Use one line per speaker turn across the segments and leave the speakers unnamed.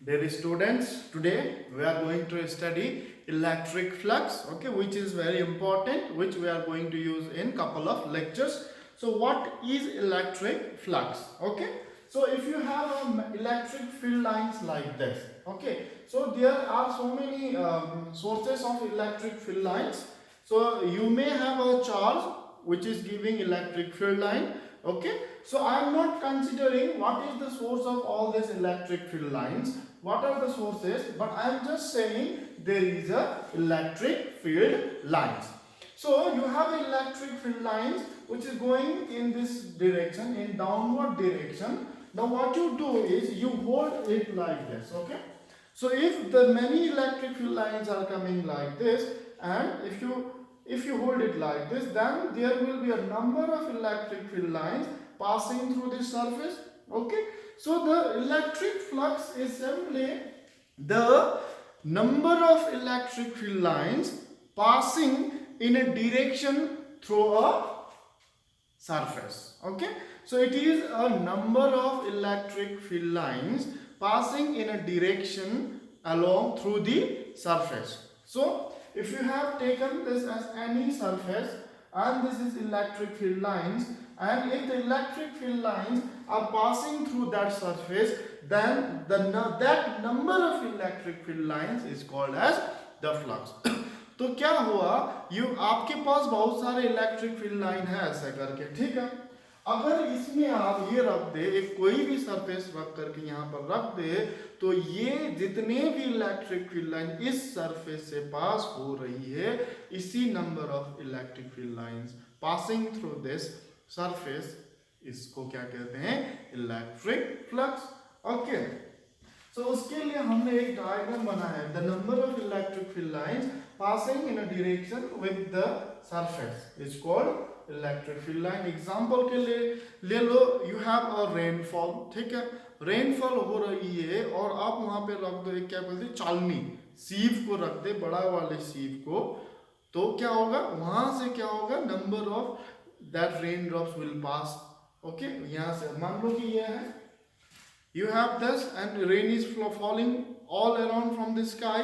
Dear students, today we are going to study electric flux, okay, which is very important, which we are going to use in couple of lectures. So what is electric flux? Okay, so if you have electric field lines like this, okay, so there are so many sources of electric field lines. So you may have a charge which is giving electric field line, okay. So I am not considering what is the source of all these electric field lines, what are the sources, but I am just saying there is a electric field lines. So you have electric field lines which is going in this direction, in downward direction. Now what you do is you hold it like this, okay. So if the many electric field lines are coming like this, and if you hold it like this, then there will be a number of electric field lines passing through this surface, okay. So the electric flux is simply the number of electric field lines passing in a direction through a surface, okay. So it is a number of electric field lines passing in a direction along through the surface. So if you have taken this as any surface and this is electric field lines, and if the electric field lines are passing through that surface, then that number of electric field lines is called as the flux. तो क्या हुआ, आपके पास बहुत सारे electric field line है ऐसा करके, ठीक है। अगर इसमें आप ये रख दे, एक कोई भी सरफेस रख करके यहाँ पर रख दे, तो ये जितने भी इलेक्ट्रिक फील्ड लाइन इस सरफेस से पास हो रही है, इसी number of electric field lines passing through this surface, इसको क्या कहते हैं, इलेक्ट्रिक फ्लक्स, ओके। So उसके लिए हमने एक डायग्राम बनाया है, the number of electric field lines passing in a direction with the surface is called electric field line. Example के लिए ले लो, यू हैव अ रेनफॉल, ठीक है, रेनफॉल हो रही है और आप वहां पे रख दो एक क्या बोलते हैं चालनी, सीव को रख दे, बड़ा वाले सीव को, तो क्या होगा, वहां से क्या होगा, number of that rain drops will pass, okay. यहाँ से मान लो कि यह है, you have this and rain is falling all around from the sky,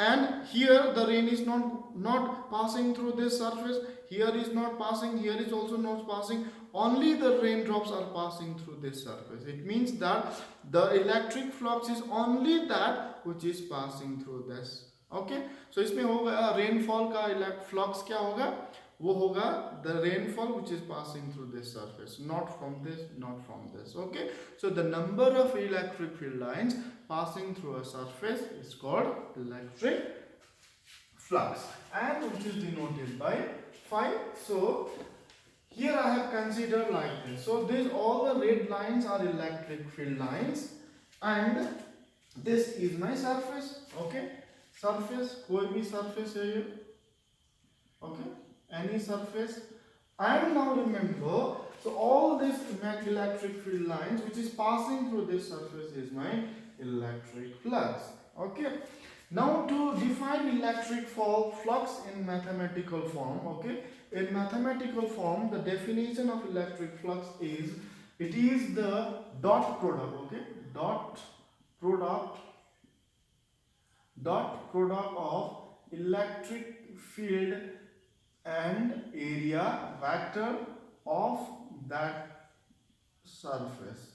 and here the rain is not passing through this surface, here is not passing, here is also not passing, only the raindrops are passing through this surface. It means that the electric flux is only that which is passing through this, okay. So इसमें होगा rainfall का flux क्या होगा, वो होगा the rainfall which is passing through this surface, not from this, not from this, okay. So the number of electric field lines passing through a surface is called electric flux, and which is denoted by phi. So here I have considered like this. So these all the red lines are electric field lines, and this is my surface, okay. Surface, कोई भी surface है ये, okay, any surface. And now remember, so all this electric field lines which is passing through this surface is my electric flux, okay. Now to define electric flux in mathematical form, okay, in mathematical form the definition of electric flux is, it is the dot product, okay, dot product of electric field and area vector of that surface.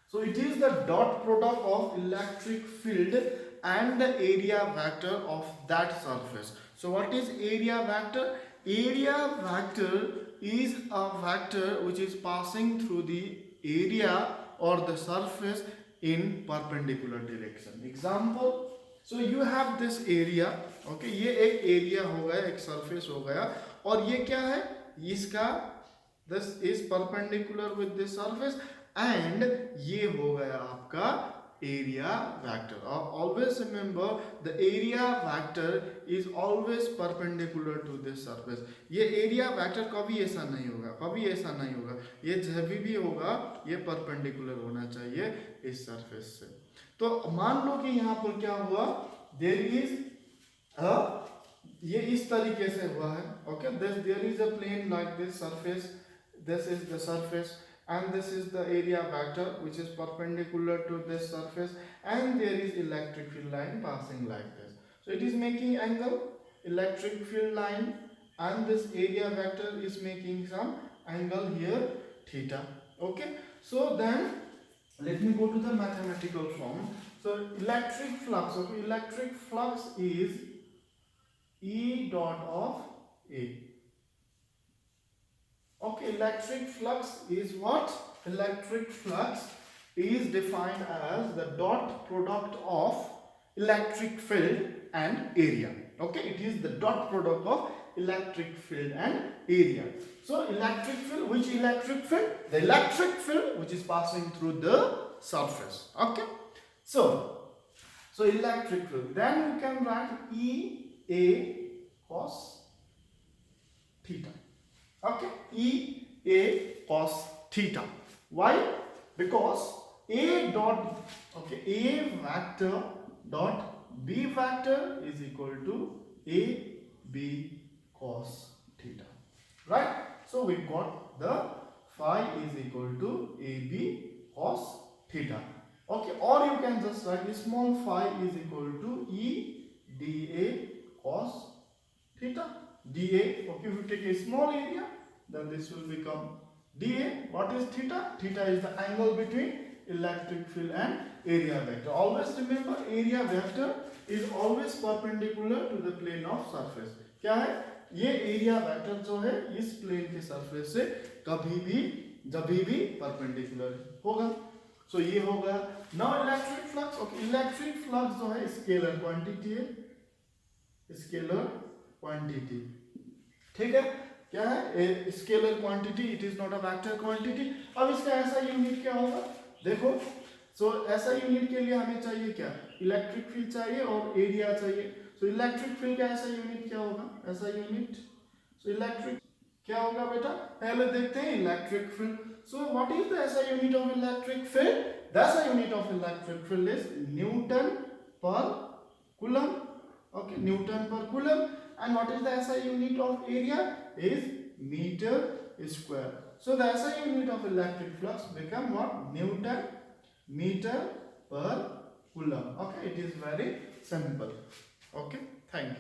So it is the dot product of electric field and the area vector of that surface. So what is area vector? Area vector is a vector which is passing through the area or the surface in perpendicular direction. Example, so you have this area, okay, ये एक area हो गया, एक surface हो गया, और ये क्या है, इसका this is perpendicular with this surface, and ये हो गया आपका area vector. Always remember the area vector is always perpendicular to this surface. ये area vector कभी ऐसा नहीं होगा, कभी ऐसा नहीं होगा, ये जब भी होगा ये perpendicular होना चाहिए इस surface से। तो मान लो कि यहाँ पर क्या हुआ, there is a, ये इस तरीके से हुआ है, okay, there is a plane like this surface, this is the surface, and this is the area vector which is perpendicular to this surface, and there is electric field line passing like this. So it is making angle, electric field line, and this area vector is making some angle here, theta. Okay, so then let me go to the mathematical form. So electric flux, okay, electric flux is E dot of A. Okay, electric flux is what? Electric flux is defined as the dot product of electric field and area. Okay, it is the dot product of electric field and area. So electric field, which electric field? The electric field which is passing through the surface. Okay, so electric field, then we can write E A cos theta. Okay, E A cos theta. Why? Because A dot, okay, A vector dot B vector is equal to A B cos theta. Right? So we got the phi is equal to A B cos theta. Okay, or you can just write small phi is equal to E dA cos theta. dA, okay, if you take a small area, then this will become dA. What is theta? Theta is the angle between electric field and area vector. Always remember, area vector is always perpendicular to the plane of surface. क्या है? ये area vector जो है इस plane के surface से कभी भी जभी भी perpendicular होगा. So ये होगा. Now electric flux, okay, electric flux जो है scalar quantity है, scalar quantity. ठीक है, क्या है? Scalar quantity, it is not a vector quantity. अब इसका ऐसा यूनिट क्या होगा? देखो, सो ऐसा यूनिट के लिए हमें चाहिए क्या? इलेक्ट्रिक फील्ड चाहिए और एरिया चाहिए. सो इलेक्ट्रिक फील्ड का ऐसा यूनिट क्या होगा? ऐसा यूनिट, सो इलेक्ट्रिक क्या होगा बेटा? पहले देखते हैं electric field. So what is the SI unit of electric field? The SI unit of electric field is newton per coulomb. Okay, newton per coulomb. And what is the SI unit of area? Is meter square. So the SI unit of electric flux become what? Newton meter per coulomb. Okay, it is very simple. Okay, thank you.